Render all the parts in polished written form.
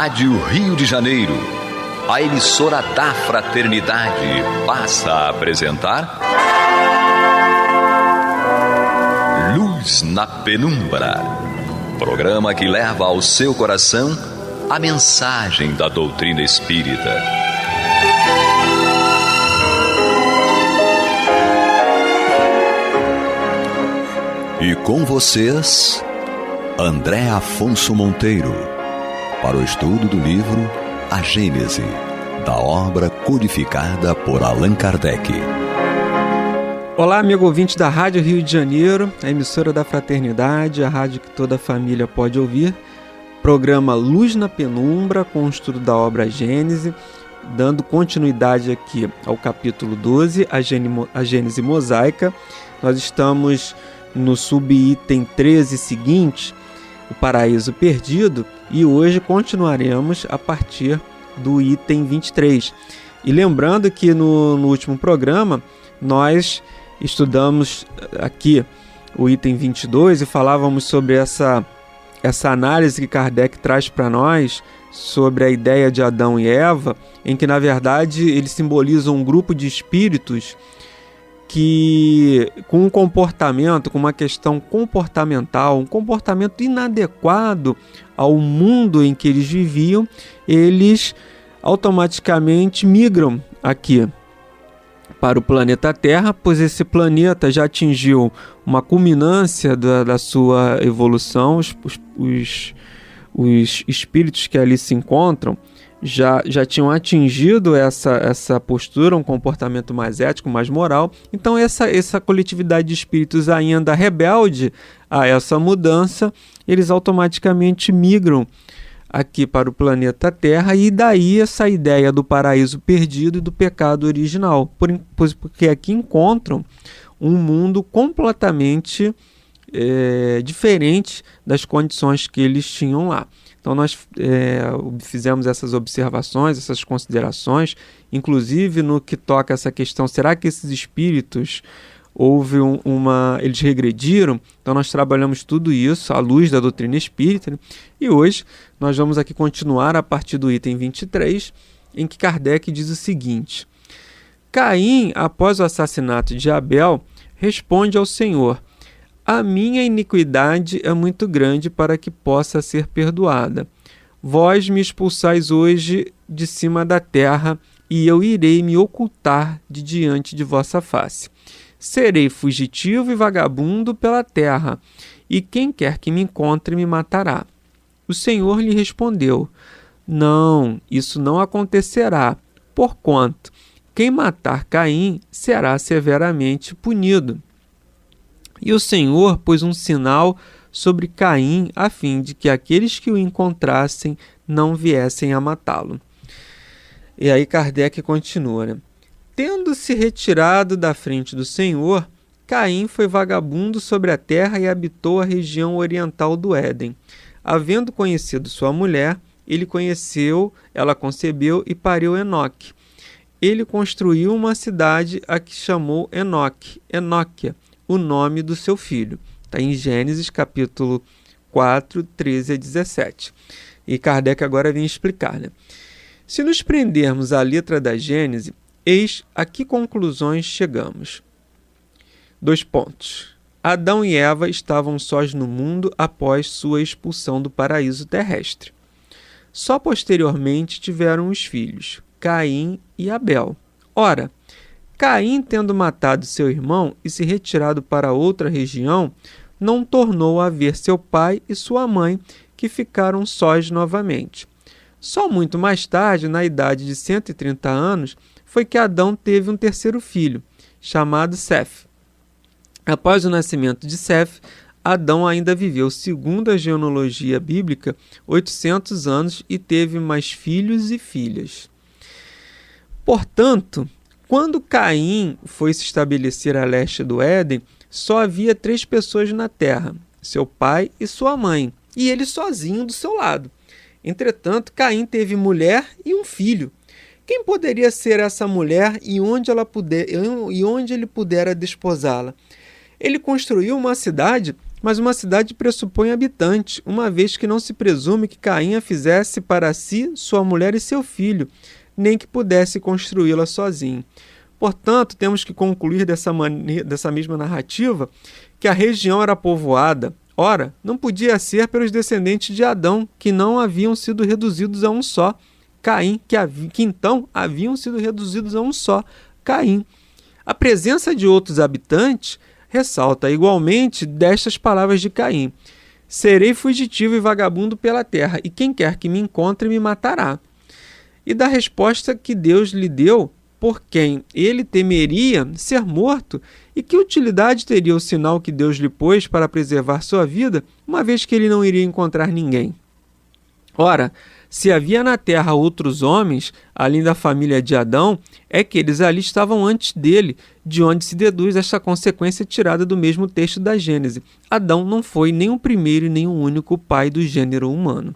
Rádio Rio de Janeiro, a emissora da Fraternidade, passa a apresentar Luz na Penumbra, programa que leva ao seu coração a mensagem da doutrina espírita. E com vocês, André Afonso Monteiro, para o estudo do livro A Gênese, da obra codificada por Allan Kardec. Olá, amigo ouvinte da Rádio Rio de Janeiro, a emissora da Fraternidade, a rádio que toda a família pode ouvir. Programa Luz na Penumbra, com o estudo da obra A Gênese, dando continuidade aqui ao capítulo 12, a Gênese Mosaica. Nós estamos no subitem 13 seguinte, o Paraíso Perdido, e hoje continuaremos a partir do item 23. E lembrando que no último programa nós estudamos aqui o item 22 e falávamos sobre essa análise que Kardec traz para nós sobre a ideia de Adão e Eva, em que na verdade eles simbolizam um grupo de espíritos que, com um comportamento, com uma questão comportamental, um comportamento inadequado ao mundo em que eles viviam, eles automaticamente migram aqui para o planeta Terra, pois esse planeta já atingiu uma culminância da sua evolução. Os espíritos que ali se encontram já tinham atingido essa postura, um comportamento mais ético, mais moral. Então essa coletividade de espíritos ainda rebelde a essa mudança, eles automaticamente migram aqui para o planeta Terra, e daí essa ideia do paraíso perdido e do pecado original, porque aqui encontram um mundo completamente diferente das condições que eles tinham lá. Então nós fizemos essas observações, essas considerações, inclusive no que toca essa questão, será que esses espíritos eles regrediram? Então nós trabalhamos tudo isso à luz da doutrina espírita, né? E hoje nós vamos aqui continuar a partir do item 23, em que Kardec diz o seguinte: Caim, após o assassinato de Abel, responde ao Senhor: a minha iniquidade é muito grande para que possa ser perdoada. Vós me expulsais hoje de cima da terra, e eu irei me ocultar de diante de vossa face. Serei fugitivo e vagabundo pela terra, e quem quer que me encontre me matará. O Senhor lhe respondeu: não, isso não acontecerá, porquanto quem matar Caim será severamente punido. E o Senhor pôs um sinal sobre Caim, a fim de que aqueles que o encontrassem não viessem a matá-lo. E aí Kardec continua, né? Tendo-se retirado da frente do Senhor, Caim foi vagabundo sobre a terra e habitou a região oriental do Éden. Havendo conhecido sua mulher, ela concebeu e pariu Enoque. Ele construiu uma cidade a que chamou Enóquia, o nome do seu filho. Está em Gênesis capítulo 4, 13 a 17. E Kardec agora vem explicar, né? Se nos prendermos à letra da Gênese, eis a que conclusões chegamos. 2 pontos. Adão e Eva estavam sós no mundo após sua expulsão do paraíso terrestre. Só posteriormente tiveram os filhos, Caim e Abel. Ora, Caim, tendo matado seu irmão e se retirado para outra região, não tornou a ver seu pai e sua mãe, que ficaram sós novamente. Só muito mais tarde, na idade de 130 anos, foi que Adão teve um terceiro filho, chamado Seth. Após o nascimento de Seth, Adão ainda viveu, segundo a genealogia bíblica, 800 anos e teve mais filhos e filhas. Portanto, quando Caim foi se estabelecer a leste do Éden, só havia 3 pessoas na terra, seu pai e sua mãe, e ele sozinho do seu lado. Entretanto, Caim teve mulher e um filho. Quem poderia ser essa mulher e onde ele pudera desposá-la? Ele construiu uma cidade Mas uma cidade pressupõe habitante, uma vez que não se presume que Caim a fizesse para si, sua mulher e seu filho, nem que pudesse construí-la sozinho. Portanto, temos que concluir dessa mesma narrativa que a região era povoada. Ora, não podia ser pelos descendentes de Adão, que não haviam sido reduzidos a um só. Caim, que então haviam sido reduzidos a um só, Caim. A presença de outros habitantes ressalta igualmente destas palavras de Caim: serei fugitivo e vagabundo pela terra, e quem quer que me encontre me matará. E da resposta que Deus lhe deu, por quem ele temeria ser morto, e que utilidade teria o sinal que Deus lhe pôs para preservar sua vida, uma vez que ele não iria encontrar ninguém? Ora, se havia na terra outros homens, além da família de Adão, é que eles ali estavam antes dele, de onde se deduz esta consequência tirada do mesmo texto da Gênese. Adão não foi nem o primeiro e nem o único pai do gênero humano.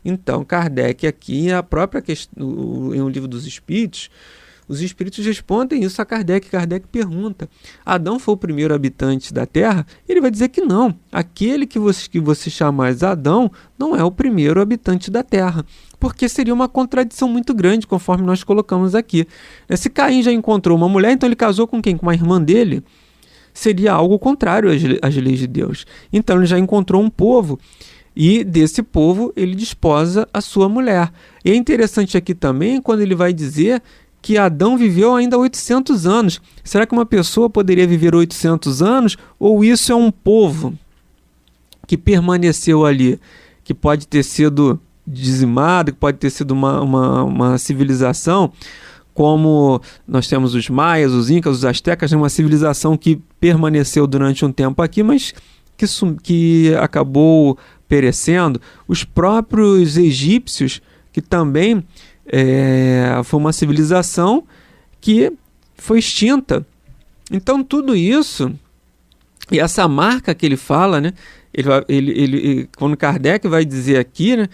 Então, Kardec aqui, em O Livro dos Espíritos, os espíritos respondem isso a Kardec. Kardec pergunta: Adão foi o primeiro habitante da Terra? Ele vai dizer que não. Aquele que você chamais Adão não é o primeiro habitante da Terra. Porque seria uma contradição muito grande, conforme nós colocamos aqui. Se Caim já encontrou uma mulher, então ele casou com quem? Com uma irmã dele? Seria algo contrário às leis de Deus. Então ele já encontrou um povo. E desse povo ele desposa a sua mulher. E é interessante aqui também quando ele vai dizer que Adão viveu ainda 800 anos. Será que uma pessoa poderia viver 800 anos? Ou isso é um povo que permaneceu ali, que pode ter sido dizimado, que pode ter sido uma civilização, como nós temos os maias, os incas, os astecas, uma civilização que permaneceu durante um tempo aqui, mas que acabou perecendo. Os próprios egípcios, que também foi uma civilização que foi extinta. Então tudo isso, e essa marca que ele fala, né, quando Kardec vai dizer aqui, né,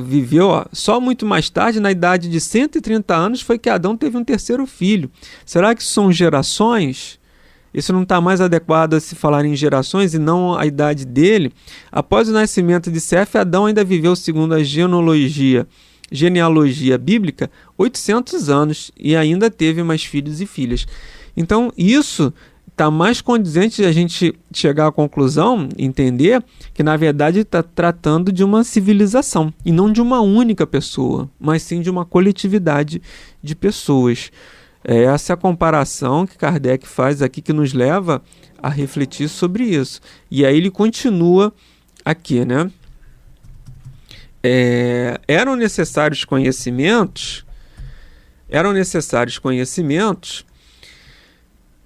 viveu só muito mais tarde, na idade de 130 anos, foi que Adão teve um terceiro filho. Será que são gerações? Isso não está mais adequado a se falar em gerações e não a idade dele? Após o nascimento de Sete, Adão ainda viveu, segundo a genealogia bíblica, 800 anos e ainda teve mais filhos e filhas. Então isso está mais condizente de a gente chegar à conclusão, entender que na verdade está tratando de uma civilização e não de uma única pessoa, mas sim de uma coletividade de pessoas. Essa é a comparação que Kardec faz aqui, que nos leva a refletir sobre isso. E aí ele continua aqui, né? Eram necessários conhecimentos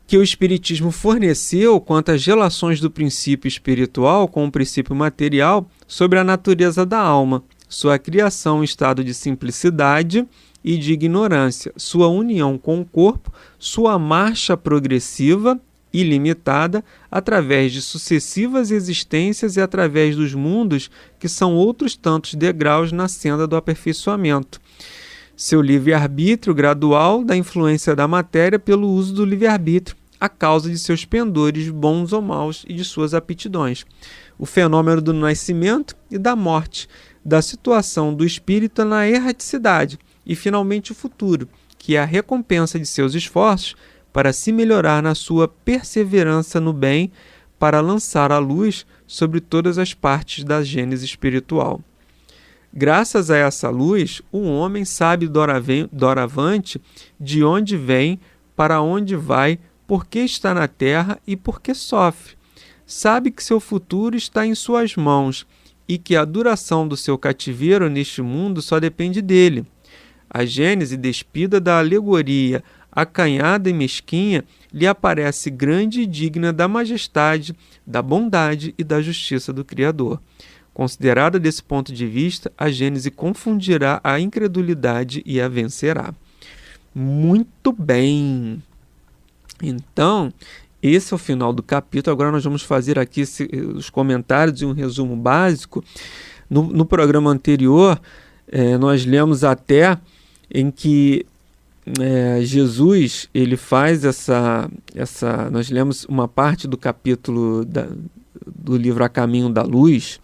que o Espiritismo forneceu quanto às relações do princípio espiritual com o princípio material sobre a natureza da alma, sua criação em estado de simplicidade e de ignorância, sua união com o corpo, sua marcha progressiva e limitada através de sucessivas existências e através dos mundos que são outros tantos degraus na senda do aperfeiçoamento. Seu livre-arbítrio gradual da influência da matéria pelo uso do livre-arbítrio, a causa de seus pendores bons ou maus e de suas aptidões. O fenômeno do nascimento e da morte, da situação do espírito na erraticidade, e finalmente o futuro, que é a recompensa de seus esforços para se melhorar na sua perseverança no bem, para lançar a luz sobre todas as partes da gênese espiritual. Graças a essa luz, o homem sabe doravante de onde vem, para onde vai, por que está na terra e por que sofre. Sabe que seu futuro está em suas mãos e que a duração do seu cativeiro neste mundo só depende dele. A Gênese, despida da alegoria acanhada e mesquinha, lhe aparece grande e digna da majestade, da bondade e da justiça do Criador. Considerada desse ponto de vista, a Gênese confundirá a incredulidade e a vencerá. Muito bem! Então, esse é o final do capítulo. Agora nós vamos fazer aqui os comentários e um resumo básico. No programa anterior, nós lemos até em que Jesus ele faz nós lemos uma parte do capítulo do livro A Caminho da Luz,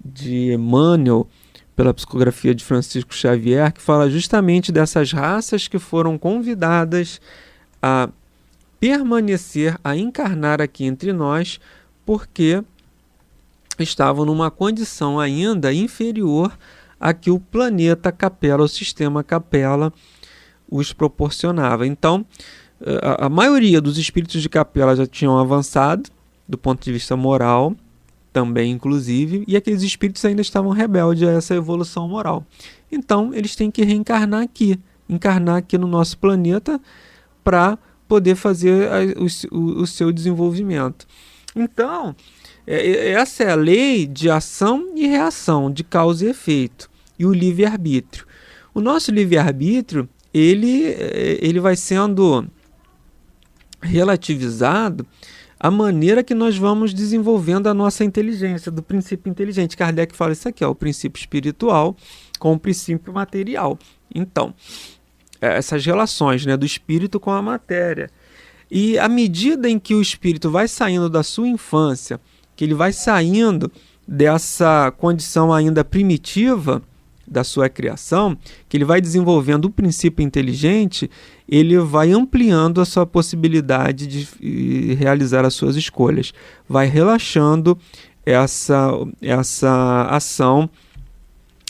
de Emmanuel, pela psicografia de Francisco Xavier, que fala justamente dessas raças que foram convidadas a permanecer, a encarnar aqui entre nós, porque estavam numa condição ainda inferior a que o planeta Capela, o sistema Capela, os proporcionava. Então, a maioria dos espíritos de Capela já tinham avançado, do ponto de vista moral, também inclusive, e aqueles espíritos ainda estavam rebeldes a essa evolução moral. Então, eles têm que reencarnar aqui no nosso planeta, para poder fazer o seu desenvolvimento. Então, essa é a lei de ação e reação, de causa e efeito, e o livre-arbítrio. O nosso livre-arbítrio, ele vai sendo relativizado à maneira que nós vamos desenvolvendo a nossa inteligência, do princípio inteligente. Kardec fala isso aqui, o princípio espiritual com o princípio material. Então, essas relações, né, do espírito com a matéria. E à medida em que o espírito vai saindo da sua infância, que ele vai saindo dessa condição ainda primitiva da sua criação, que ele vai desenvolvendo o princípio inteligente, ele vai ampliando a sua possibilidade de realizar as suas escolhas, vai relaxando essa ação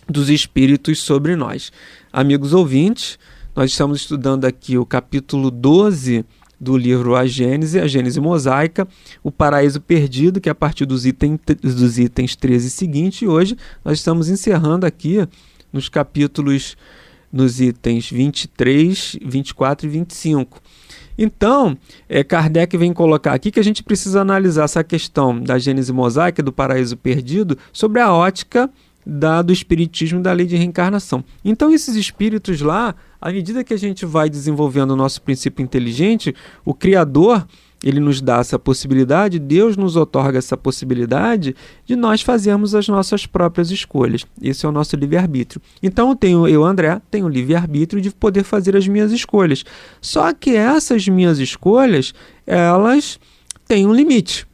dos espíritos sobre nós. Amigos ouvintes, nós estamos estudando aqui o capítulo 12 do livro A Gênese Mosaica, o Paraíso Perdido, que é a partir dos itens 13 seguintes, e hoje nós estamos encerrando aqui nos itens 23, 24 e 25. Então, Kardec vem colocar aqui que a gente precisa analisar essa questão da Gênese Mosaica, do Paraíso Perdido, sobre a ótica do espiritismo e da lei de reencarnação. Então, esses espíritos lá, à medida que a gente vai desenvolvendo o nosso princípio inteligente, o Criador, ele nos dá essa possibilidade, Deus nos outorga essa possibilidade de nós fazermos as nossas próprias escolhas. Esse é o nosso livre-arbítrio. Então, eu, André, tenho o livre-arbítrio de poder fazer as minhas escolhas. Só que essas minhas escolhas, elas têm um limite.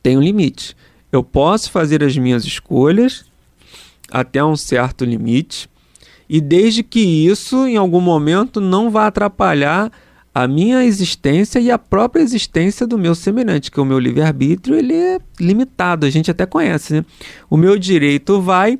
Tem um limite. Eu posso fazer as minhas escolhas até um certo limite, e desde que isso, em algum momento, não vá atrapalhar a minha existência e a própria existência do meu semelhante, que o meu livre-arbítrio ele é limitado, a gente até conhece, né? O meu direito vai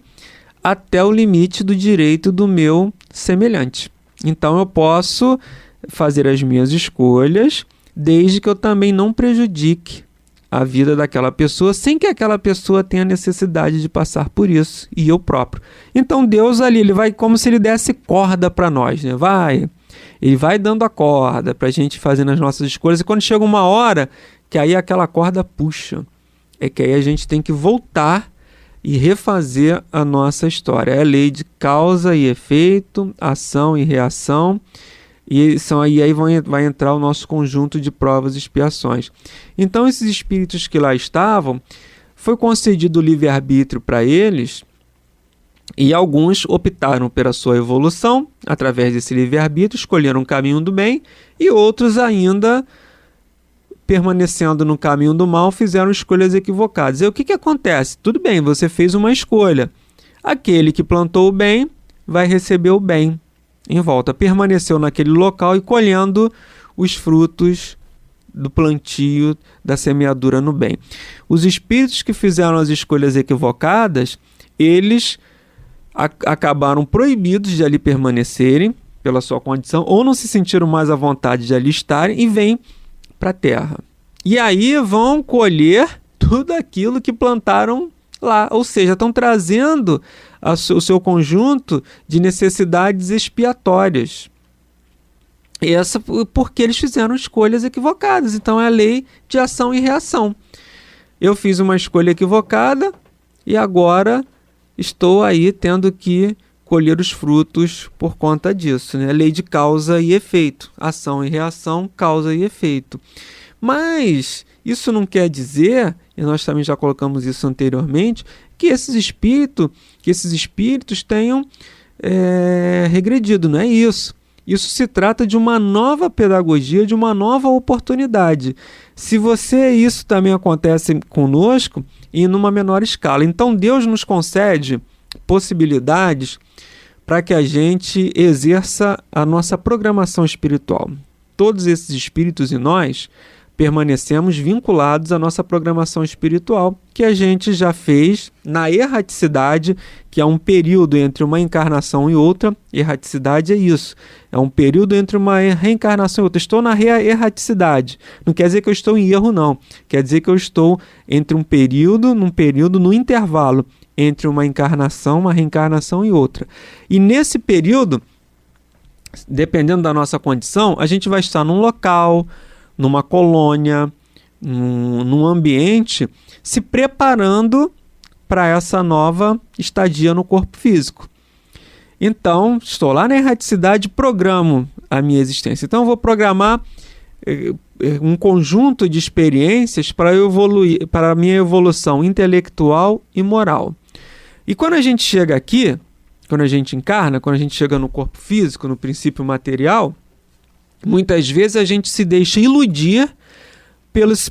até o limite do direito do meu semelhante. Então eu posso fazer as minhas escolhas, desde que eu também não prejudique a vida daquela pessoa, sem que aquela pessoa tenha necessidade de passar por isso, e eu próprio. Então Deus ali, ele vai como se ele desse corda para nós, né? Ele vai dando a corda para a gente fazendo as nossas escolhas, e quando chega uma hora que aí aquela corda puxa, é que aí a gente tem que voltar e refazer a nossa história. É a lei de causa e efeito, ação e reação, e aí vai entrar o nosso conjunto de provas e expiações. Então esses espíritos que lá estavam, foi concedido o livre-arbítrio para eles, e alguns optaram pela sua evolução, através desse livre-arbítrio, escolheram o caminho do bem, e outros ainda, permanecendo no caminho do mal, fizeram escolhas equivocadas. E o que acontece? Tudo bem, você fez uma escolha. Aquele que plantou o bem vai receber o bem em volta. Permaneceu naquele local e colhendo os frutos do plantio, da semeadura no bem. Os espíritos que fizeram as escolhas equivocadas, eles acabaram proibidos de ali permanecerem pela sua condição, ou não se sentiram mais à vontade de ali estarem, e vêm para a Terra. E aí vão colher tudo aquilo que plantaram lá, ou seja, estão trazendo o seu conjunto de necessidades expiatórias. Essa porque eles fizeram escolhas equivocadas. Então é a lei de ação e reação. Eu fiz uma escolha equivocada e agora estou aí tendo que colher os frutos por conta disso, né? Lei de causa e efeito. Ação e reação, causa e efeito. Mas isso não quer dizer, e nós também já colocamos isso anteriormente, que esses espíritos tenham regredido, não é isso. Isso se trata de uma nova pedagogia, de uma nova oportunidade. Se isso também acontece conosco e numa menor escala. Então Deus nos concede possibilidades para que a gente exerça a nossa programação espiritual. Todos esses espíritos em nós permanecemos vinculados à nossa programação espiritual, que a gente já fez na erraticidade, que é um período entre uma encarnação e outra. Erraticidade é isso, é um período entre uma reencarnação e outra. Estou na erraticidade, não quer dizer que eu estou em erro, não. Quer dizer que eu estou entre um período, no intervalo entre uma encarnação, uma reencarnação e outra. E nesse período, dependendo da nossa condição, a gente vai estar num local, numa colônia, num ambiente, se preparando para essa nova estadia no corpo físico. Então, estou lá na erraticidade, programo a minha existência. Então, eu vou programar um conjunto de experiências para evoluir, para a minha evolução intelectual e moral. E quando a gente chega aqui, quando a gente encarna, quando a gente chega no corpo físico, no princípio material, muitas vezes a gente se deixa iludir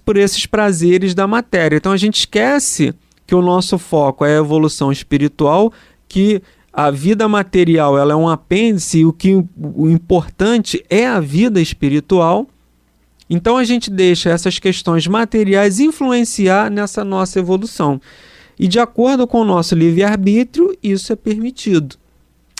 por esses prazeres da matéria. Então a gente esquece que o nosso foco é a evolução espiritual, que a vida material ela é um apêndice e o importante é a vida espiritual. Então a gente deixa essas questões materiais influenciar nessa nossa evolução. E de acordo com o nosso livre-arbítrio, isso é permitido.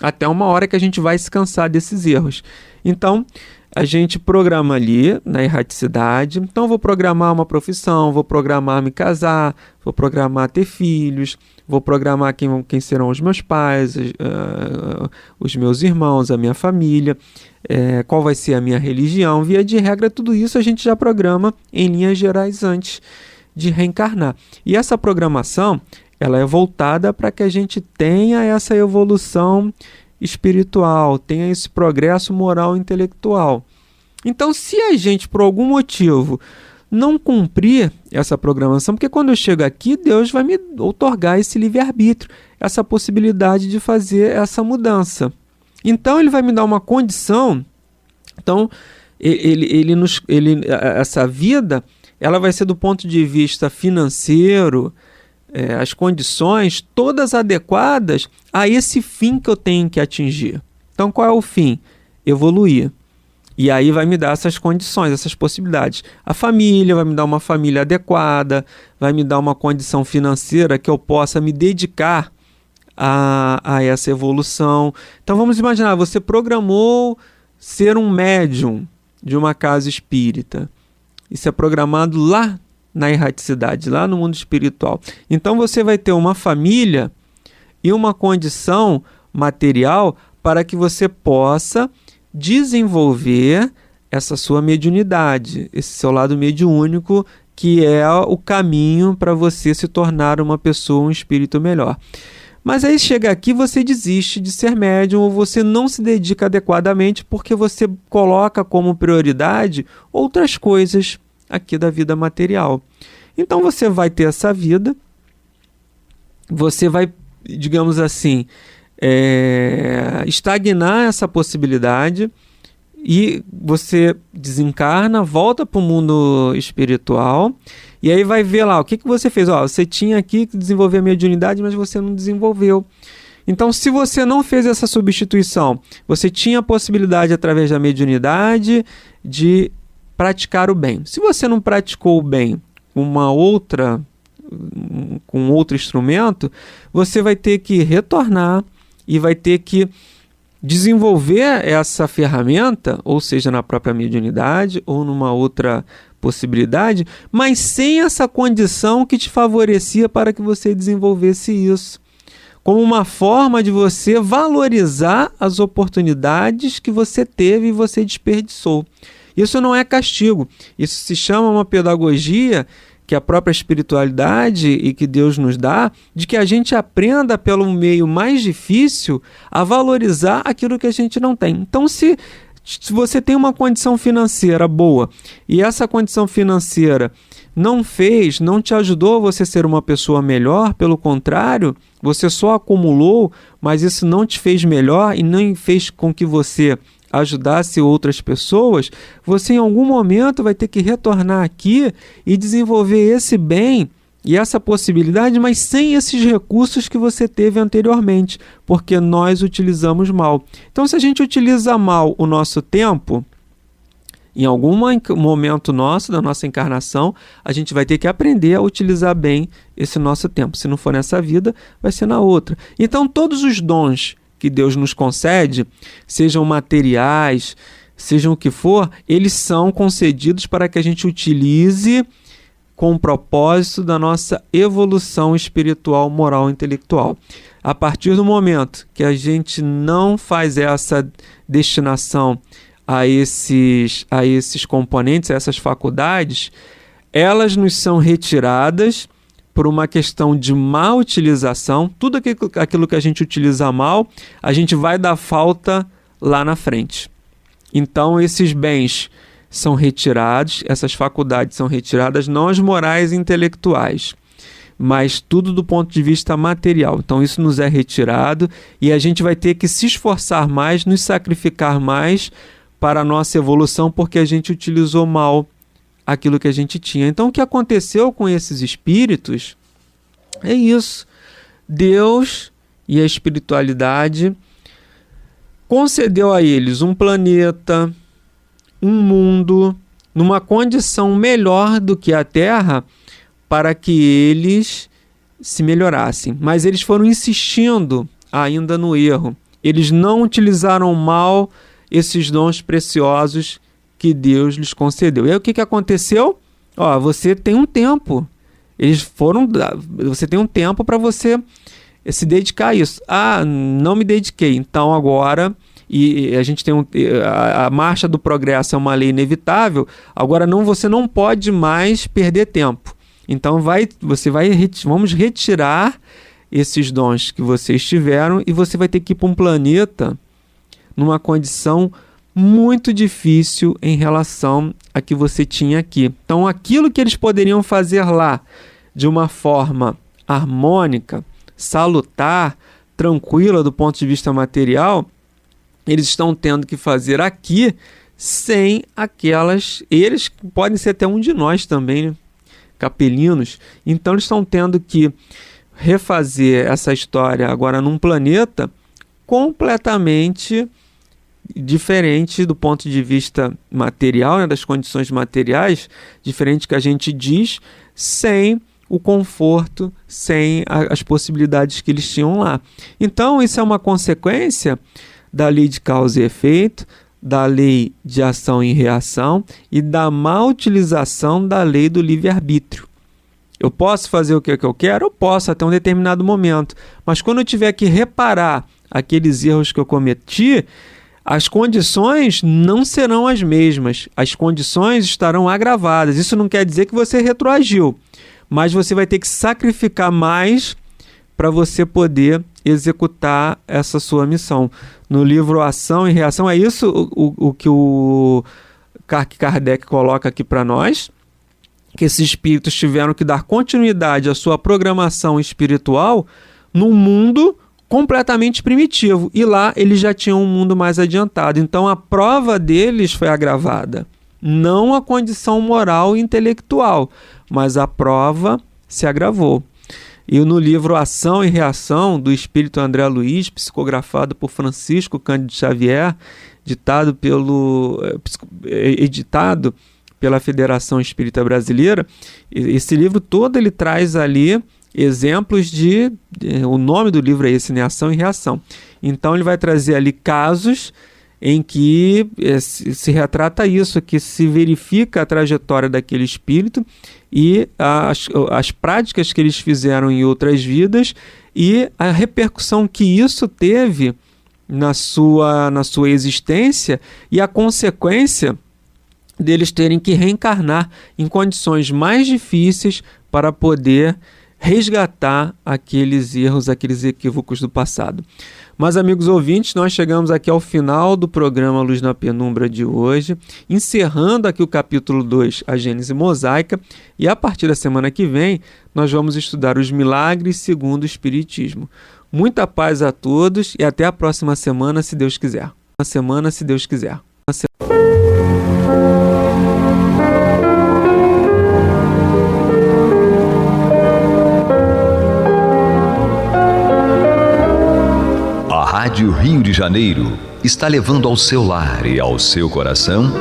Até uma hora que a gente vai se cansar desses erros. Então, a gente programa ali na erraticidade. Então, vou programar uma profissão, vou programar me casar, vou programar ter filhos, vou programar quem serão os meus pais, os meus irmãos, a minha família, qual vai ser a minha religião. Via de regra, tudo isso a gente já programa em linhas gerais antes de reencarnar. E essa programação, ela é voltada para que a gente tenha essa evolução espiritual, tenha esse progresso moral e intelectual. Então, se a gente, por algum motivo, não cumprir essa programação, porque quando eu chego aqui, Deus vai me outorgar esse livre-arbítrio, essa possibilidade de fazer essa mudança. Então, ele vai me dar uma condição. Então, essa vida, ela vai ser do ponto de vista financeiro, as condições todas adequadas a esse fim que eu tenho que atingir. Então, qual é o fim? Evoluir. E aí vai me dar essas condições, essas possibilidades. A família vai me dar uma família adequada, vai me dar uma condição financeira que eu possa me dedicar a essa evolução. Então, vamos imaginar, você programou ser um médium de uma casa espírita. Isso é programado lá na erraticidade, lá no mundo espiritual. Então você vai ter uma família e uma condição material para que você possa desenvolver essa sua mediunidade, esse seu lado mediúnico, que é o caminho para você se tornar uma pessoa, um espírito melhor. Mas aí chega aqui, você desiste de ser médium ou você não se dedica adequadamente porque você coloca como prioridade outras coisas aqui da vida material. Então você vai ter essa vida, você vai, digamos assim, estagnar essa possibilidade e você desencarna, volta para o mundo espiritual e aí vai ver lá o que você fez. Você tinha aqui que desenvolver a mediunidade, mas você não desenvolveu. Então, se você não fez essa substituição, você tinha a possibilidade, através da mediunidade, de praticar o bem. Se você não praticou o bem com outro instrumento, você vai ter que retornar e vai ter que desenvolver essa ferramenta, ou seja, na própria mediunidade ou numa outra possibilidade, mas sem essa condição que te favorecia para que você desenvolvesse isso. Como uma forma de você valorizar as oportunidades que você teve e você desperdiçou. Isso não é castigo, isso se chama uma pedagogia que a própria espiritualidade e que Deus nos dá, de que a gente aprenda pelo meio mais difícil a valorizar aquilo que a gente não tem. Então, se você tem uma condição financeira boa e essa condição financeira não te ajudou a você ser uma pessoa melhor, pelo contrário, você só acumulou, mas isso não te fez melhor e nem fez com que você ajudasse outras pessoas, você em algum momento vai ter que retornar aqui e desenvolver esse bem e essa possibilidade, mas sem esses recursos que você teve anteriormente, porque nós utilizamos mal. Então, se a gente utiliza mal o nosso tempo, em algum momento da nossa encarnação, a gente vai ter que aprender a utilizar bem esse nosso tempo. Se não for nessa vida, vai ser na outra. Então, todos os dons que Deus nos concede, sejam materiais, sejam o que for, eles são concedidos para que a gente utilize com o propósito da nossa evolução espiritual, moral e intelectual. A partir do momento que a gente não faz essa destinação a esses componentes, a essas faculdades, elas nos são retiradas por uma questão de má utilização. Tudo aquilo que a gente utiliza mal, a gente vai dar falta lá na frente. Então, esses bens são retirados, essas faculdades são retiradas, não as morais e intelectuais, mas tudo do ponto de vista material. Então, isso nos é retirado e a gente vai ter que se esforçar mais, nos sacrificar mais para a nossa evolução, porque a gente utilizou mal aquilo que a gente tinha. Então, o que aconteceu com esses espíritos é isso. Deus e a espiritualidade concedeu a eles um planeta, um mundo, numa condição melhor do que a Terra, para que eles se melhorassem. Mas eles foram insistindo ainda no erro. Eles não utilizaram mal esses dons preciosos que Deus lhes concedeu. E aí o que aconteceu? Você tem um tempo. Você tem um tempo para você se dedicar a isso. Não me dediquei. Então agora, e a gente tem a marcha do progresso é uma lei inevitável. Agora você não pode mais perder tempo. Então vamos retirar esses dons que vocês tiveram e você vai ter que ir para um planeta numa condição muito difícil em relação a que você tinha aqui. Então, aquilo que eles poderiam fazer lá de uma forma harmônica, salutar, tranquila do ponto de vista material, eles estão tendo que fazer aqui sem aquelas... Eles podem ser até um de nós também, né? Capelinos. Então, eles estão tendo que refazer essa história agora num planeta completamente diferente do ponto de vista material, né, das condições materiais, diferente que a gente diz, sem o conforto, sem as possibilidades que eles tinham lá. Então, isso é uma consequência da lei de causa e efeito, da lei de ação e reação e da má utilização da lei do livre-arbítrio. Eu posso fazer o que eu quero? Eu posso até um determinado momento, mas quando eu tiver que reparar aqueles erros que eu cometi, as condições não serão as mesmas, as condições estarão agravadas. Isso não quer dizer que você retroagiu, mas você vai ter que sacrificar mais para você poder executar essa sua missão. No livro Ação e Reação, é isso o que o Kardec coloca aqui para nós, que esses espíritos tiveram que dar continuidade à sua programação espiritual num mundo completamente primitivo, e lá eles já tinham um mundo mais adiantado. Então a prova deles foi agravada, não a condição moral e intelectual, mas a prova se agravou. E no livro Ação e Reação, do espírito André Luiz, psicografado por Francisco Cândido Xavier, editado pela Federação Espírita Brasileira, esse livro todo ele traz ali exemplos o nome do livro é esse, né? Ação e Reação. Então ele vai trazer ali casos em que se retrata isso, que se verifica a trajetória daquele espírito e as práticas que eles fizeram em outras vidas e a repercussão que isso teve na sua existência e a consequência deles terem que reencarnar em condições mais difíceis para poder resgatar aqueles erros, aqueles equívocos do passado. Mas, amigos ouvintes, nós chegamos aqui ao final do programa Luz na Penumbra de hoje, encerrando aqui o capítulo 2, a Gênese Mosaica, e a partir da semana que vem nós vamos estudar os milagres segundo o Espiritismo. Muita paz a todos e até a próxima semana, se Deus quiser. semana, se Deus quiser. A Rádio Rio de Janeiro está levando ao seu lar e ao seu coração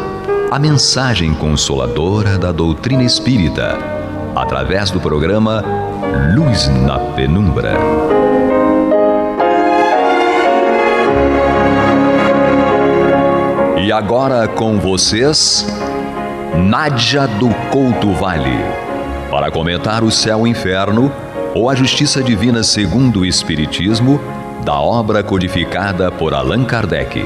a mensagem consoladora da doutrina espírita, através do programa Luz na Penumbra. E agora com vocês, Nádia do Couto Vale, para comentar o céu e inferno ou a justiça divina segundo o Espiritismo, da obra codificada por Allan Kardec.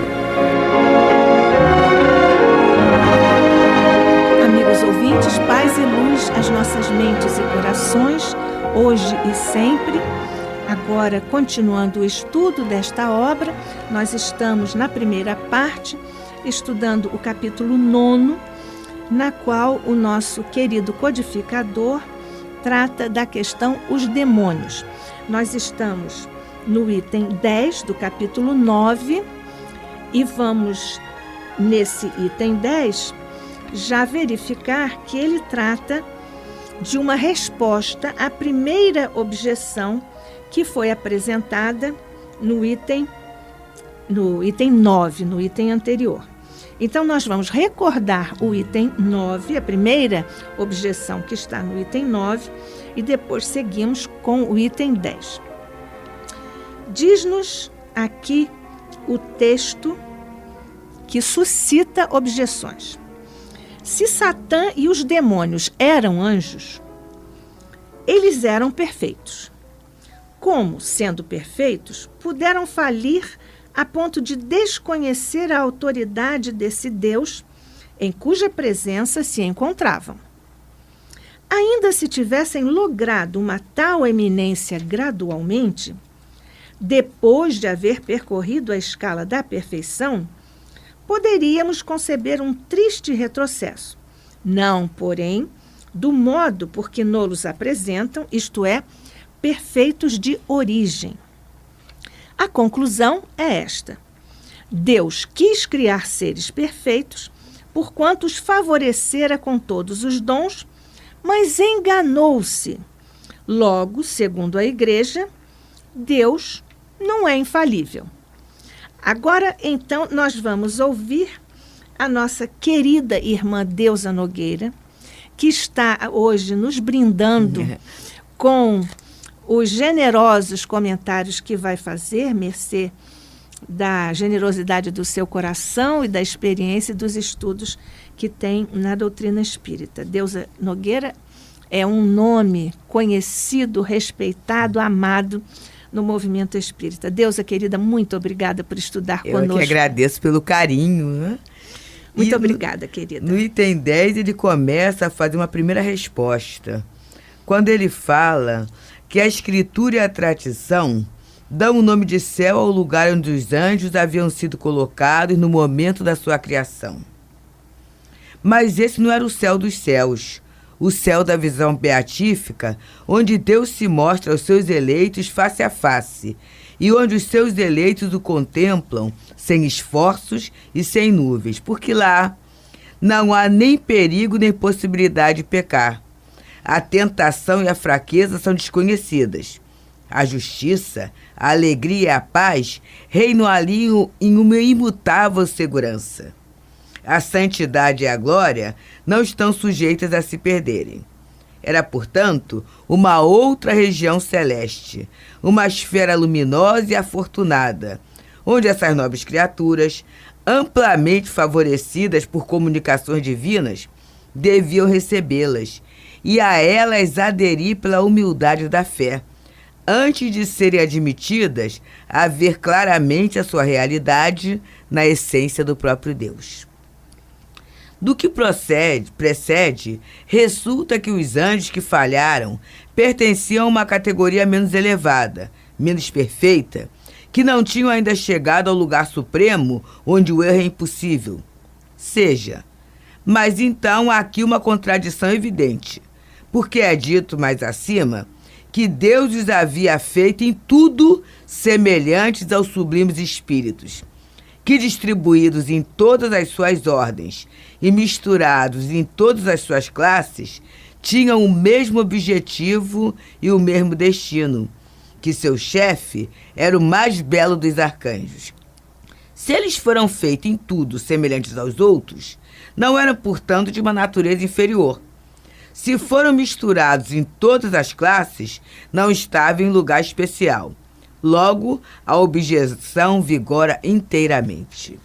Amigos ouvintes, paz e luz às nossas mentes e corações, hoje e sempre. Agora, continuando o estudo desta obra, nós estamos na primeira parte, estudando o capítulo 9, na qual o nosso querido codificador trata da questão os demônios. Nós estamos no item 10 do capítulo 9 e vamos, nesse item 10, já verificar que ele trata de uma resposta à primeira objeção que foi apresentada no item 9, no item anterior. Então, nós vamos recordar o item 9, a primeira objeção que está no item 9, e depois seguimos com o item 10. Diz-nos aqui o texto que suscita objeções. Se Satã e os demônios eram anjos, eles eram perfeitos. Como, sendo perfeitos, puderam falir a ponto de desconhecer a autoridade desse Deus em cuja presença se encontravam? Ainda se tivessem logrado uma tal eminência gradualmente, depois de haver percorrido a escala da perfeição, poderíamos conceber um triste retrocesso. Não, porém, do modo por que nos apresentam, isto é, perfeitos de origem. A conclusão é esta: Deus quis criar seres perfeitos, porquanto os favorecera com todos os dons, mas enganou-se. Logo, segundo a Igreja, Deus não é infalível. Agora, então, nós vamos ouvir a nossa querida irmã Deusa Nogueira, que está hoje nos brindando com os generosos comentários que vai fazer, mercê da generosidade do seu coração e da experiência e dos estudos que tem na doutrina espírita. Deusa Nogueira é um nome conhecido, respeitado, amado no movimento espírita. Deusa, querida, muito obrigada por estudar conosco. Eu que agradeço pelo carinho, né? Muito obrigada, querida. No item 10, ele começa a fazer uma primeira resposta, quando ele fala que a escritura e a tradição dão o nome de céu ao lugar onde os anjos haviam sido colocados no momento da sua criação. Mas esse não era o céu dos céus, o céu da visão beatífica, onde Deus se mostra aos seus eleitos face a face, e onde os seus eleitos o contemplam sem esforços e sem nuvens, porque lá não há nem perigo nem possibilidade de pecar. A tentação e a fraqueza são desconhecidas. A justiça, a alegria e a paz reinam ali em uma imutável segurança. A santidade e a glória não estão sujeitas a se perderem. Era, portanto, uma outra região celeste, uma esfera luminosa e afortunada, onde essas nobres criaturas, amplamente favorecidas por comunicações divinas, deviam recebê-las e a elas aderir pela humildade da fé, antes de serem admitidas a ver claramente a sua realidade na essência do próprio Deus. Do que precede, resulta que os anjos que falharam pertenciam a uma categoria menos elevada, menos perfeita, que não tinham ainda chegado ao lugar supremo onde o erro é impossível. Mas então há aqui uma contradição evidente, porque é dito mais acima que Deus os havia feito em tudo semelhantes aos sublimes espíritos, que distribuídos em todas as suas ordens e misturados em todas as suas classes, tinham o mesmo objetivo e o mesmo destino, que seu chefe era o mais belo dos arcanjos. Se eles foram feitos em tudo semelhantes aos outros, não eram, portanto, de uma natureza inferior. Se foram misturados em todas as classes, não estavam em lugar especial. Logo, a objeção vigora inteiramente.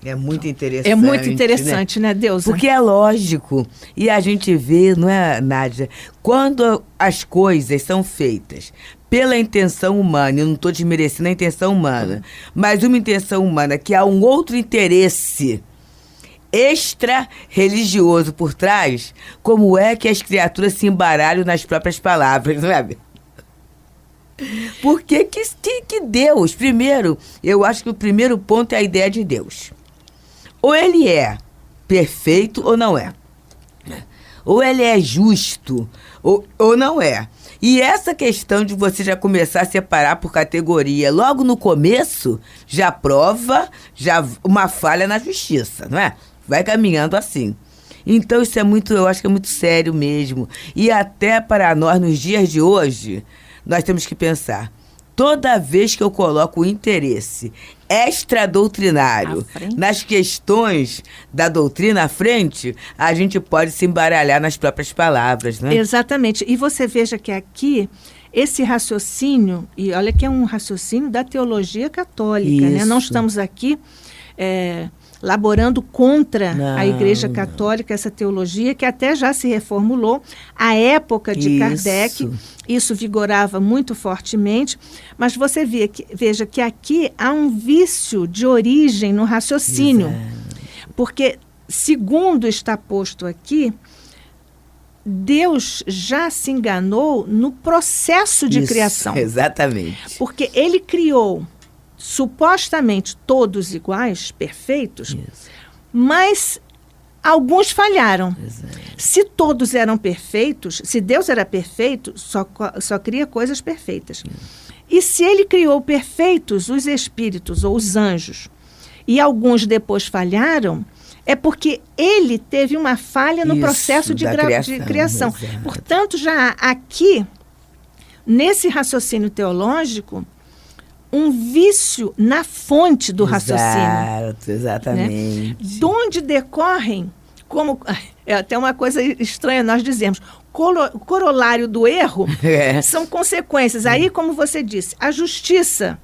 É muito interessante. É muito interessante, né, Deusa? Porque é lógico. E a gente vê, não é, Nádia? Quando as coisas são feitas pela intenção humana, eu não estou desmerecendo a intenção humana, mas uma intenção humana que há um outro interesse extra-religioso por trás, como é que as criaturas se embaralham nas próprias palavras, não é? Porque que Deus, primeiro, eu acho que o primeiro ponto é a ideia de Deus. Ou ele é perfeito ou não é. Ou ele é justo ou não é. E essa questão de você já começar a separar por categoria logo no começo, já prova uma falha na justiça, não é? Vai caminhando assim. Então isso é muito, eu acho que é muito sério mesmo. E até para nós, nos dias de hoje, nós temos que pensar, toda vez que eu coloco o interesse extra-doutrinário nas questões da doutrina à frente, a gente pode se embaralhar nas próprias palavras, né? Exatamente. E você veja que aqui, esse raciocínio, e olha que é um raciocínio da teologia católica, né? Não estamos aqui laborando contra a Igreja Católica, essa teologia que até já se reformulou. À época de Kardec, isso vigorava muito fortemente, mas você veja que aqui há um vício de origem no raciocínio. Porque, segundo está posto aqui, Deus já se enganou no processo de criação. Exatamente. Porque ele criou supostamente todos iguais, perfeitos, mas alguns falharam. Se todos eram perfeitos, se Deus era perfeito, só cria coisas perfeitas. E se ele criou perfeitos os espíritos ou os anjos, e alguns depois falharam, é porque ele teve uma falha no processo de criação. Portanto, já aqui, nesse raciocínio teológico, um vício na fonte do raciocínio. Exatamente. Né? De onde decorrem, como é até uma coisa estranha nós dizemos, o corolário do erro são consequências. Aí, como você disse, a justiça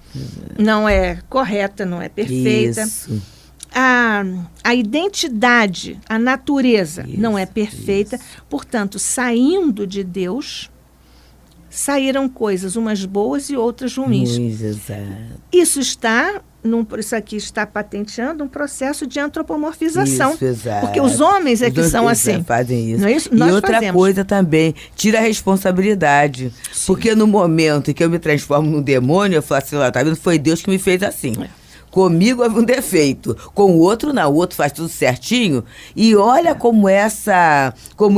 não é correta, não é perfeita. A identidade, a natureza não é perfeita. Portanto, saindo de Deus, saíram coisas, umas boas e outras ruins. Isso aqui está patenteando um processo de antropomorfização. Porque os homens que são assim. Fazem isso. Não é isso? E outra coisa também, tira a responsabilidade. Porque no momento em que eu me transformo num demônio, eu falo assim, tá vendo? Foi Deus que me fez assim. Comigo houve um defeito, com o outro não, o outro faz tudo certinho. E olha como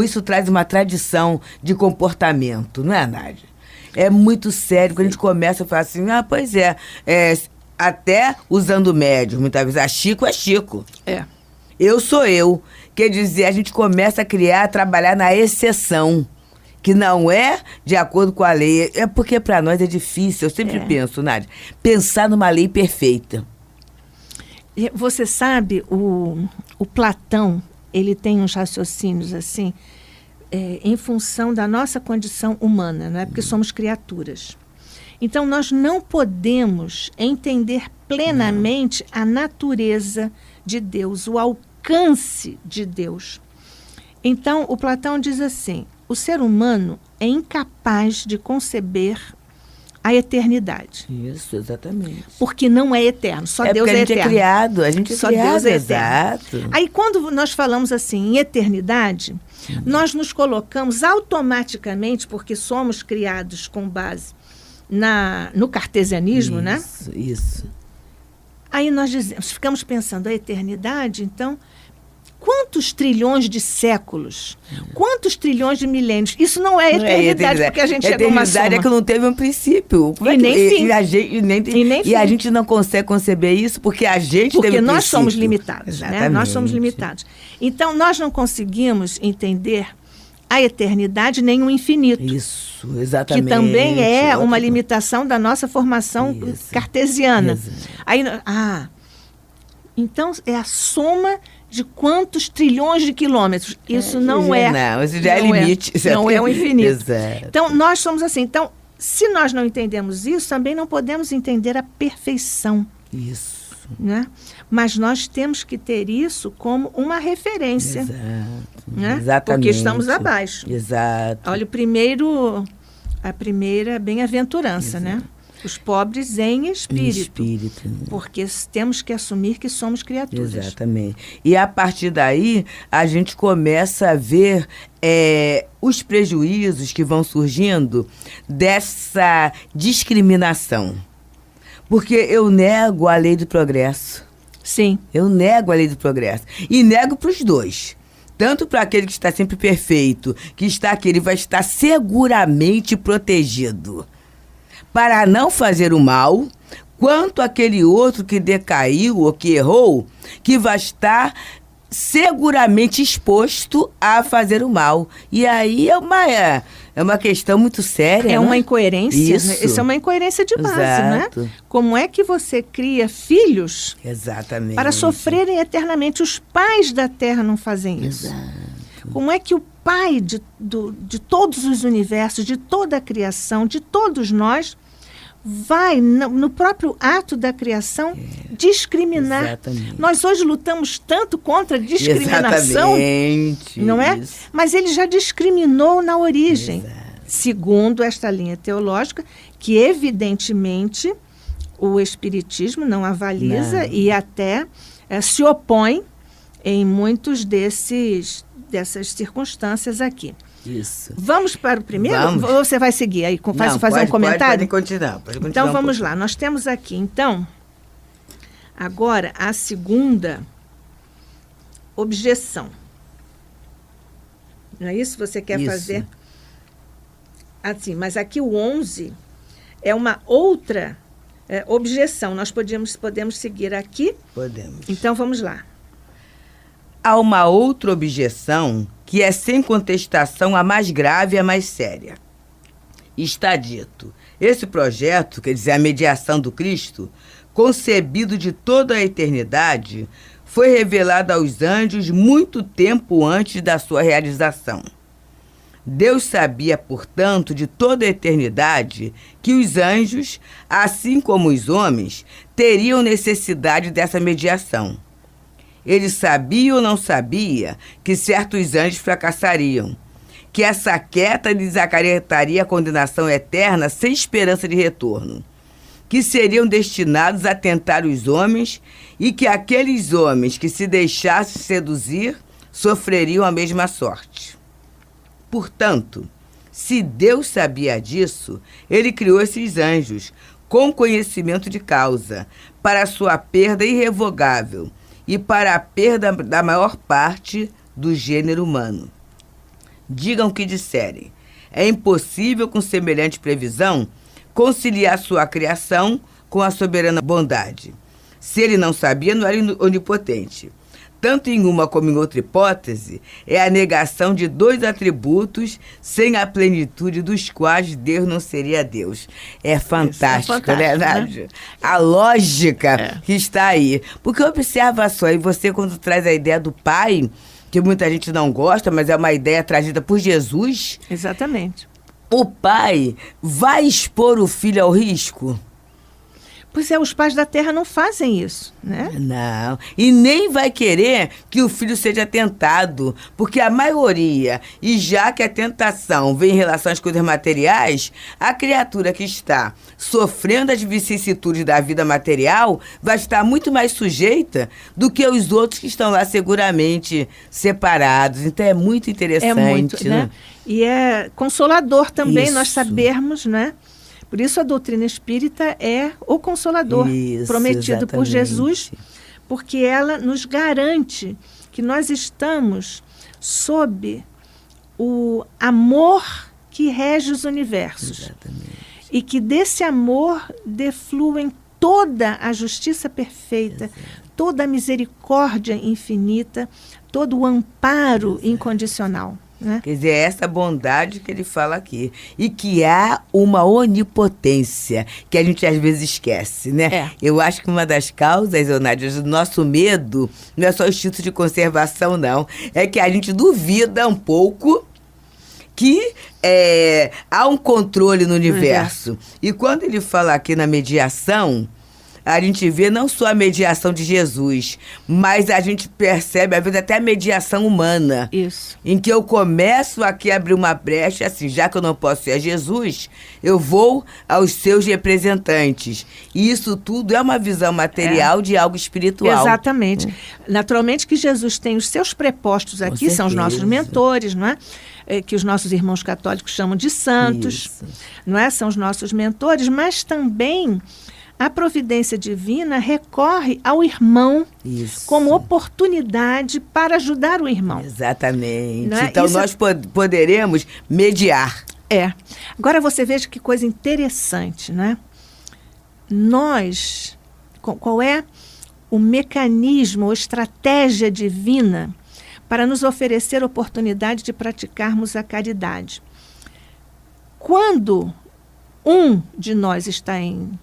isso traz uma tradição de comportamento, não é, Nádia? É muito sério, quando a gente começa a falar assim, pois é, até usando médios, muitas vezes, Chico é Chico. Eu sou eu. Quer dizer, a gente começa a trabalhar na exceção, que não é de acordo com a lei. É porque para nós é difícil, eu sempre penso, Nádia, pensar numa lei perfeita. Você sabe, o Platão, ele tem uns raciocínios assim, em função da nossa condição humana, não é? Porque somos criaturas. Então, nós não podemos entender plenamente a natureza de Deus, o alcance de Deus. Então, o Platão diz assim, o ser humano é incapaz de conceber a eternidade. Isso, exatamente. Porque não é eterno, só Deus é eterno. A gente é só criado, Deus é exato. Eterno. Aí quando nós falamos assim em eternidade, nós nos colocamos automaticamente, porque somos criados com base no cartesianismo, né? Isso. Aí nós ficamos pensando, a eternidade, então, quantos trilhões de séculos? Quantos trilhões de milênios? Isso não é eternidade, porque a gente chegou a uma soma. Eternidade é que não teve um princípio. E nem fim. E a gente não consegue conceber isso porque a gente teve um princípio. Porque nós somos limitados, né? Nós somos limitados. Então, nós não conseguimos entender a eternidade nem o infinito. Isso, exatamente. Que também é uma limitação da nossa formação cartesiana. Aí, então, é a soma de quantos trilhões de quilômetros. Isso não é... Não, isso já é limite. Não é o infinito. Exato. Então, nós somos assim. Então, se nós não entendemos isso, também não podemos entender a perfeição. Isso. Né? Mas nós temos que ter isso como uma referência. Exato. Né? Exatamente. Porque estamos abaixo. Exato. Olha, a primeira bem-aventurança, né? Os pobres em espírito. Porque temos que assumir que somos criaturas. Exatamente. E a partir daí, a gente começa a ver os prejuízos que vão surgindo dessa discriminação. Porque eu nego a lei do progresso. Sim. Eu nego a lei do progresso. E nego para os dois. Tanto para aquele que está sempre perfeito, que está aqui, ele vai estar seguramente protegido para não fazer o mal, quanto aquele outro que decaiu ou que errou, que vai estar seguramente exposto a fazer o mal. E aí é uma questão muito séria. É uma incoerência. Isso. Né? Isso é uma incoerência de base, Exato. né? Como é que você cria filhos Exatamente. para sofrerem eternamente? Os pais da Terra não fazem isso. Exato. Como é que o Pai de todos os universos, de toda a criação, de todos nós, vai, no próprio ato da criação, discriminar? Exatamente. Nós hoje lutamos tanto contra a discriminação, Exatamente. não é? Isso. Mas ele já discriminou na origem, Exato. segundo esta linha teológica, que evidentemente o Espiritismo não avaliza e até se opõe em muitos dessas circunstâncias aqui. Isso. Vamos para o primeiro? Vamos. Ou você vai seguir aí? Fazer um comentário? Pode continuar. Então, vamos lá. Nós temos aqui, então, agora, a segunda objeção. Não é isso que você quer fazer? Assim, mas aqui o 11 é uma outra objeção. Nós podemos seguir aqui? Podemos. Então, vamos lá. Há uma outra objeção que é sem contestação a mais grave e a mais séria. Está dito, esse projeto, quer dizer, a mediação do Cristo, concebido de toda a eternidade, foi revelado aos anjos muito tempo antes da sua realização. Deus sabia, portanto, de toda a eternidade que os anjos, assim como os homens, teriam necessidade dessa mediação. Ele sabia ou não sabia que certos anjos fracassariam, que essa queda lhes acarretaria a condenação eterna sem esperança de retorno, que seriam destinados a tentar os homens e que aqueles homens que se deixassem seduzir sofreriam a mesma sorte. Portanto, se Deus sabia disso, ele criou esses anjos com conhecimento de causa para a sua perda irrevogável e para a perda da maior parte do gênero humano. Digam o que disserem. É impossível, com semelhante previsão, conciliar sua criação com a soberana bondade. Se ele não sabia, não era onipotente. Tanto em uma como em outra hipótese, é a negação de dois atributos sem a plenitude dos quais Deus não seria Deus. É fantástico, né, Nádia? A lógica que está aí. Porque observa só, e você quando traz a ideia do Pai, que muita gente não gosta, mas é uma ideia trazida por Jesus. Exatamente. O Pai vai expor o Filho ao risco? Pois é, os pais da Terra não fazem isso, né? Não, e nem vai querer que o filho seja tentado, porque a maioria, e já que a tentação vem em relação às coisas materiais, a criatura que está sofrendo as vicissitudes da vida material vai estar muito mais sujeita do que os outros que estão lá seguramente separados. Então é muito interessante. É muito, né? E é consolador também Isso. nós sabermos, né? Por isso a doutrina espírita é o Consolador prometido por Jesus, porque ela nos garante que nós estamos sob o amor que rege os universos. Exatamente. E que desse amor defluem toda a justiça perfeita, toda a misericórdia infinita, todo o amparo incondicional. Né? Quer dizer, é essa bondade que ele fala aqui. E que há uma onipotência, que a gente às vezes esquece, né? É. Eu acho que uma das causas, Nádia, do nosso medo não é só o instinto de conservação, não. É que a gente duvida um pouco que há um controle no universo. E quando ele fala aqui na mediação, a gente vê não só a mediação de Jesus, mas a gente percebe, às vezes, até a mediação humana. Isso. Em que eu começo aqui a abrir uma brecha, assim, já que eu não posso ser a Jesus, eu vou aos seus representantes. E isso tudo é uma visão material de algo espiritual. Exatamente. Naturalmente que Jesus tem os seus prepostos aqui, são os nossos mentores, não é? Que os nossos irmãos católicos chamam de santos, não é? São os nossos mentores, mas também a providência divina recorre ao irmão como oportunidade para ajudar o irmão. Exatamente. Não é? Então Isso nós poderemos mediar. Agora você veja que coisa interessante, né? Nós, qual é o mecanismo ou estratégia divina para nos oferecer oportunidade de praticarmos a caridade? Quando um de nós está em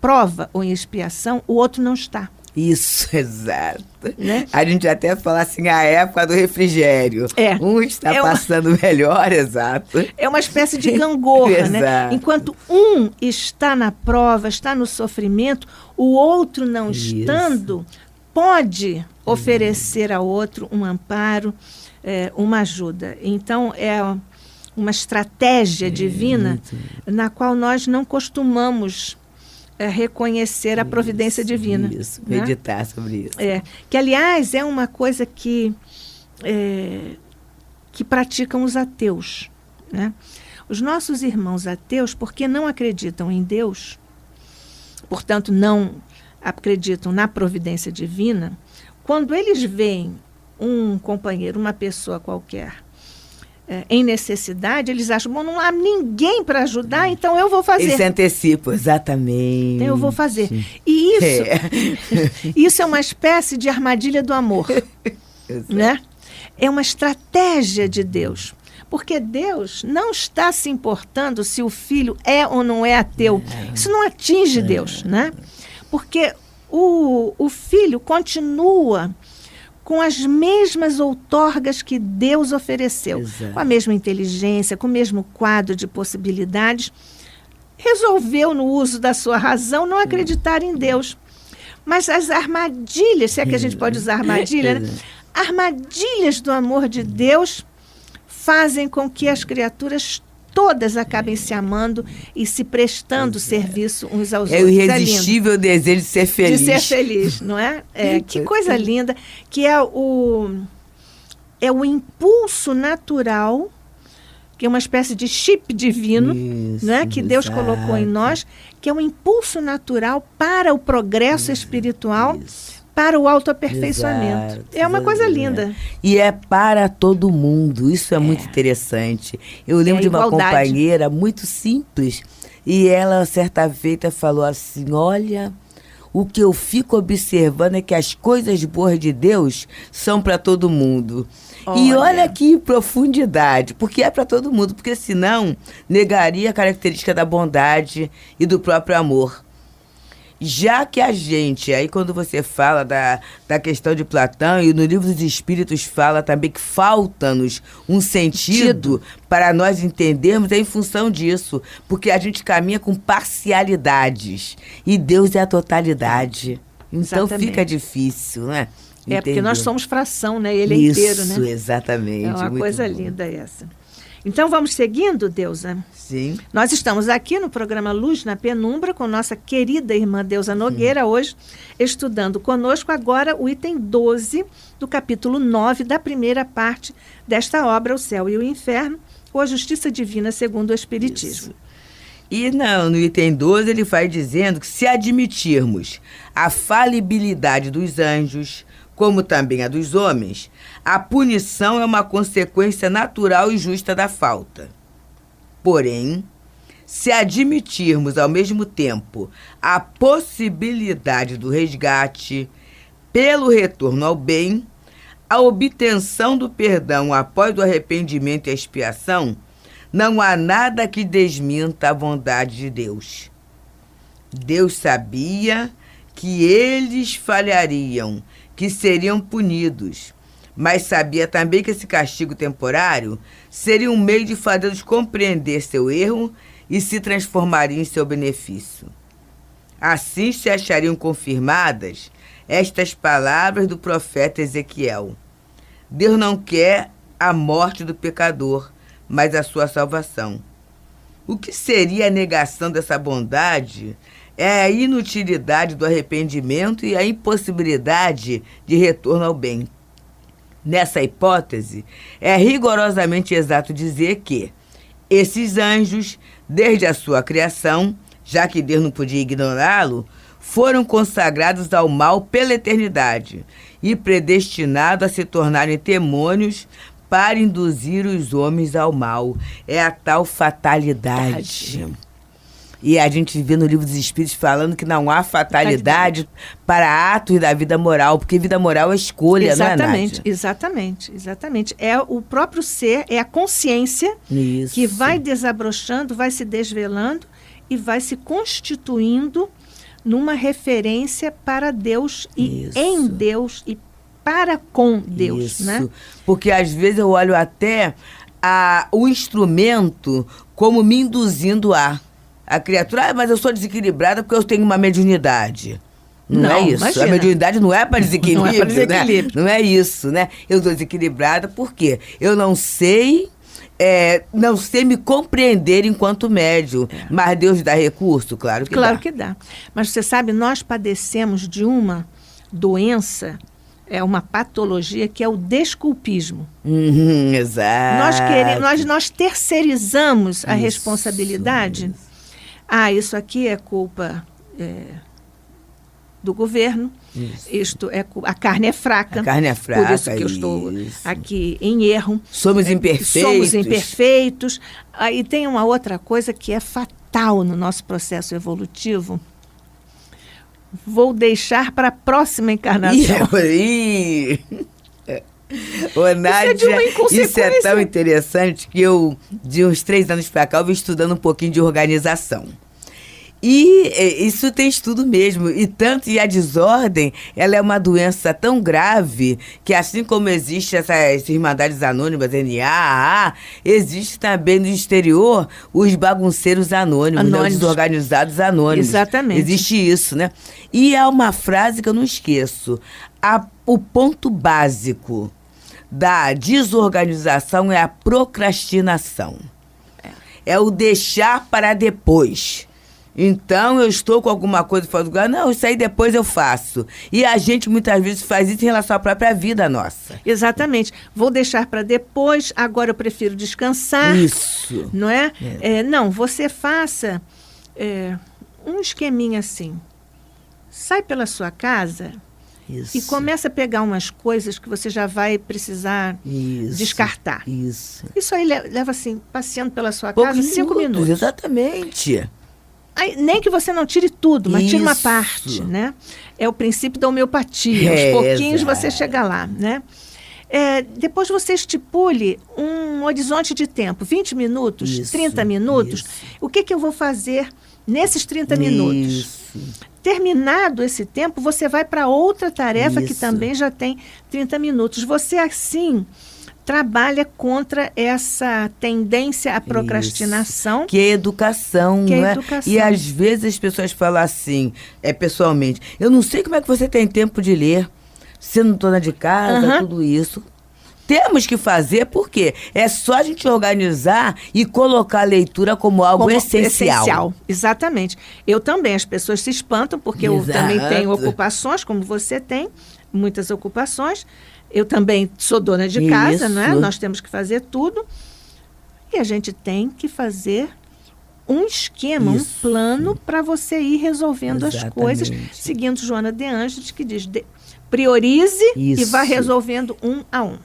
prova ou em expiação, o outro não está. Isso, exato. Né? A gente até fala assim, a época do refrigério. Um está passando melhor, exato. É uma espécie de gangorra, né? Enquanto um está na prova, está no sofrimento, o outro não estando, pode oferecer ao outro um amparo, uma ajuda. Então, é uma estratégia divina na qual nós não costumamos reconhecer a providência divina. Isso, meditar sobre isso. Que, aliás, é uma coisa que praticam os ateus. Né? Os nossos irmãos ateus, porque não acreditam em Deus, portanto, não acreditam na providência divina, quando eles veem um companheiro, uma pessoa qualquer, em necessidade, eles acham, bom, não há ninguém para ajudar, então eu vou fazer. Eles se antecipam, exatamente. Então eu vou fazer. E isso é uma espécie de armadilha do amor. Né? É uma estratégia de Deus. Porque Deus não está se importando se o filho é ou não é ateu. Isso não atinge Deus. Né? Porque o filho continua com as mesmas outorgas que Deus ofereceu, com a mesma inteligência, com o mesmo quadro de possibilidades, resolveu, no uso da sua razão, não acreditar em Deus. Mas as armadilhas, se é que a gente pode usar armadilha, né? Armadilhas do amor de Deus fazem com que as criaturas todas acabem se amando e se prestando serviço uns aos outros. É o irresistível desejo de ser feliz. De ser feliz, não é? Que coisa linda, que é o impulso natural, que é uma espécie de chip divino, né, que Deus colocou em nós, que é um impulso natural para o progresso espiritual, para o autoaperfeiçoamento. É uma coisa linda. E é para todo mundo. Isso é muito interessante. Eu lembro de uma companheira muito simples, e ela, certa feita, falou assim, olha, o que eu fico observando é que as coisas boas de Deus são para todo mundo. E olha que profundidade, porque é para todo mundo, porque senão negaria a característica da bondade e do próprio amor. Já que a gente, aí quando você fala da questão de Platão, e no Livro dos Espíritos fala também que falta-nos um sentido para nós entendermos, é em função disso, porque a gente caminha com parcialidades, e Deus é a totalidade. Então fica difícil, né? É, porque nós somos fração, né? Ele é inteiro, né? Isso, exatamente. É uma coisa linda essa. Então, vamos seguindo, Deusa? Sim. Nós estamos aqui no programa Luz na Penumbra com nossa querida irmã Deusa Nogueira, hoje estudando conosco agora o item 12 do capítulo 9 da primeira parte desta obra, O Céu e o Inferno, ou a Justiça Divina segundo o Espiritismo. Isso. E no item 12 ele vai dizendo que se admitirmos a falibilidade dos anjos, como também a dos homens, a punição é uma consequência natural e justa da falta. Porém, se admitirmos ao mesmo tempo a possibilidade do resgate pelo retorno ao bem, a obtenção do perdão após o arrependimento e a expiação, não há nada que desminta a bondade de Deus. Deus sabia que eles falhariam, que seriam punidos, mas sabia também que esse castigo temporário seria um meio de fazê-los compreender seu erro e se transformariam em seu benefício. Assim se achariam confirmadas estas palavras do profeta Ezequiel: Deus não quer a morte do pecador, mas a sua salvação. O que seria a negação dessa bondade é a inutilidade do arrependimento e a impossibilidade de retorno ao bem. Nessa hipótese, é rigorosamente exato dizer que esses anjos, desde a sua criação, já que Deus não podia ignorá-lo, foram consagrados ao mal pela eternidade e predestinados a se tornarem demônios para induzir os homens ao mal. É a tal fatalidade. E a gente vê no Livro dos Espíritos falando que não há fatalidade para atos da vida moral, porque vida moral é escolha, não é, Nádia? Exatamente. É o próprio ser, é a consciência que vai desabrochando, vai se desvelando e vai se constituindo numa referência para Deus e em Deus e para com Deus, né? Porque às vezes eu olho até o instrumento como me induzindo a criatura, mas eu sou desequilibrada porque eu tenho uma mediunidade. Não é isso. Imagina. A mediunidade não é para desequilíbrio, não é para desequilíbrio. Né? Não é isso, né? Eu estou desequilibrada porque eu não sei me compreender enquanto médium. Mas Deus dá recurso? Claro que dá. Claro que dá. Mas você sabe, nós padecemos de uma doença, uma patologia que é o desculpismo. Exato. Nós terceirizamos a responsabilidade. Isso aqui é culpa do governo. Isto a carne é fraca. A carne é fraca. Por isso que eu estou aqui em erro. Somos imperfeitos. Aí tem uma outra coisa que é fatal no nosso processo evolutivo. Vou deixar para a próxima encarnação. Ô, Nádia, isso é tão interessante que eu, de uns 3 anos para cá, eu vim estudando um pouquinho de organização. E isso tem estudo mesmo. E a desordem, ela é uma doença tão grave que, assim como existe essas Irmandades Anônimas, NA, existe também no exterior os bagunceiros anônimos. Né? Os desorganizados anônimos. Exatamente. Existe isso, né? E há uma frase que eu não esqueço. O ponto básico da desorganização é a procrastinação. É o deixar para depois. Então, eu estou com alguma coisa fora do lugar, não, isso aí depois eu faço. E a gente muitas vezes faz isso em relação à própria vida nossa. Exatamente. Vou deixar para depois, agora eu prefiro descansar. Isso. Não é? Não, você faça um esqueminha assim. Sai pela sua casa e começa a pegar umas coisas que você já vai precisar descartar. Isso aí leva assim, passeando pela sua casa, 5 minutos. Exatamente. Aí, nem que você não tire tudo, mas tire uma parte, né? É o princípio da homeopatia. Aos pouquinhos você chega lá, né? Depois você estipule um horizonte de tempo, 20 minutos, 30 minutos. O que eu vou fazer nesses 30 minutos? Terminado esse tempo, você vai para outra tarefa que também já tem 30 minutos. Você, assim, trabalha contra essa tendência à procrastinação. Que é educação, não é? E às vezes as pessoas falam assim, pessoalmente, eu não sei como é que você tem tempo de ler, sendo dona de casa, tudo isso. Temos que fazer, porque é só a gente organizar e colocar a leitura como algo essencial. Exatamente. Eu também, as pessoas se espantam, porque eu também tenho ocupações, como você tem, muitas ocupações. Eu também sou dona de casa, não é? Nós temos que fazer tudo. E a gente tem que fazer um esquema, um plano para você ir resolvendo as coisas, seguindo Joana de Ângeles, que diz, Priorize e Isso. vá resolvendo um a um.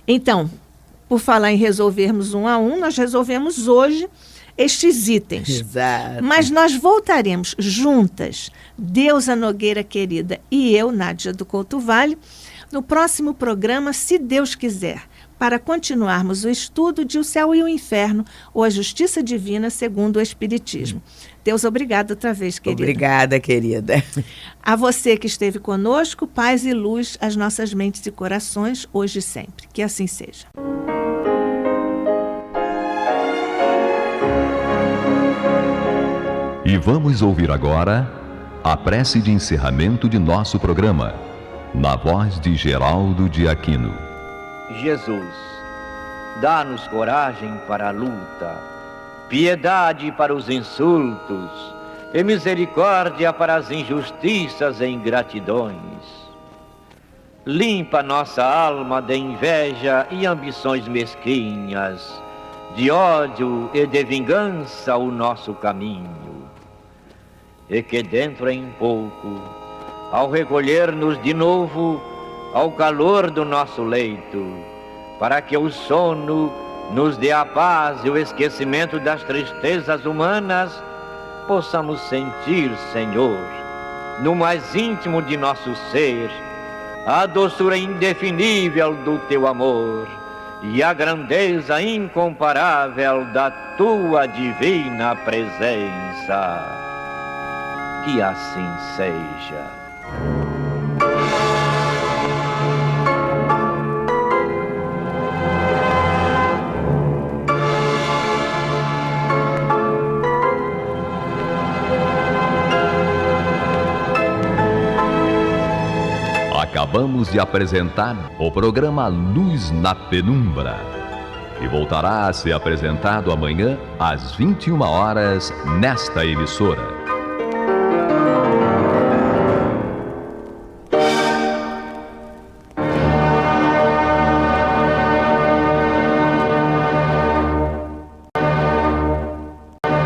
Então, por falar em resolvermos um a um, nós resolvemos hoje estes itens. Exato. Mas nós voltaremos juntas, Deusa Nogueira querida e eu, Nádia do Couto Vale, no próximo programa, se Deus quiser, para continuarmos o estudo de O Céu e o Inferno, ou a Justiça Divina segundo o Espiritismo. Deus, obrigada outra vez, querida. Obrigada, querida. A você que esteve conosco, paz e luz às nossas mentes e corações, hoje e sempre. Que assim seja. E vamos ouvir agora a prece de encerramento de nosso programa, na voz de Geraldo de Aquino. Jesus, dá-nos coragem para a luta, piedade para os insultos e misericórdia para as injustiças e ingratidões. Limpa nossa alma de inveja e ambições mesquinhas, de ódio e de vingança o nosso caminho. E que dentro em pouco, ao recolher-nos de novo ao calor do nosso leito, para que o sono nos dê a paz e o esquecimento das tristezas humanas, possamos sentir, Senhor, no mais íntimo de nosso ser, a doçura indefinível do Teu amor e a grandeza incomparável da Tua divina presença. Que assim seja. Acabamos de apresentar o programa Luz na Penumbra, que voltará a ser apresentado amanhã às 21 horas nesta emissora.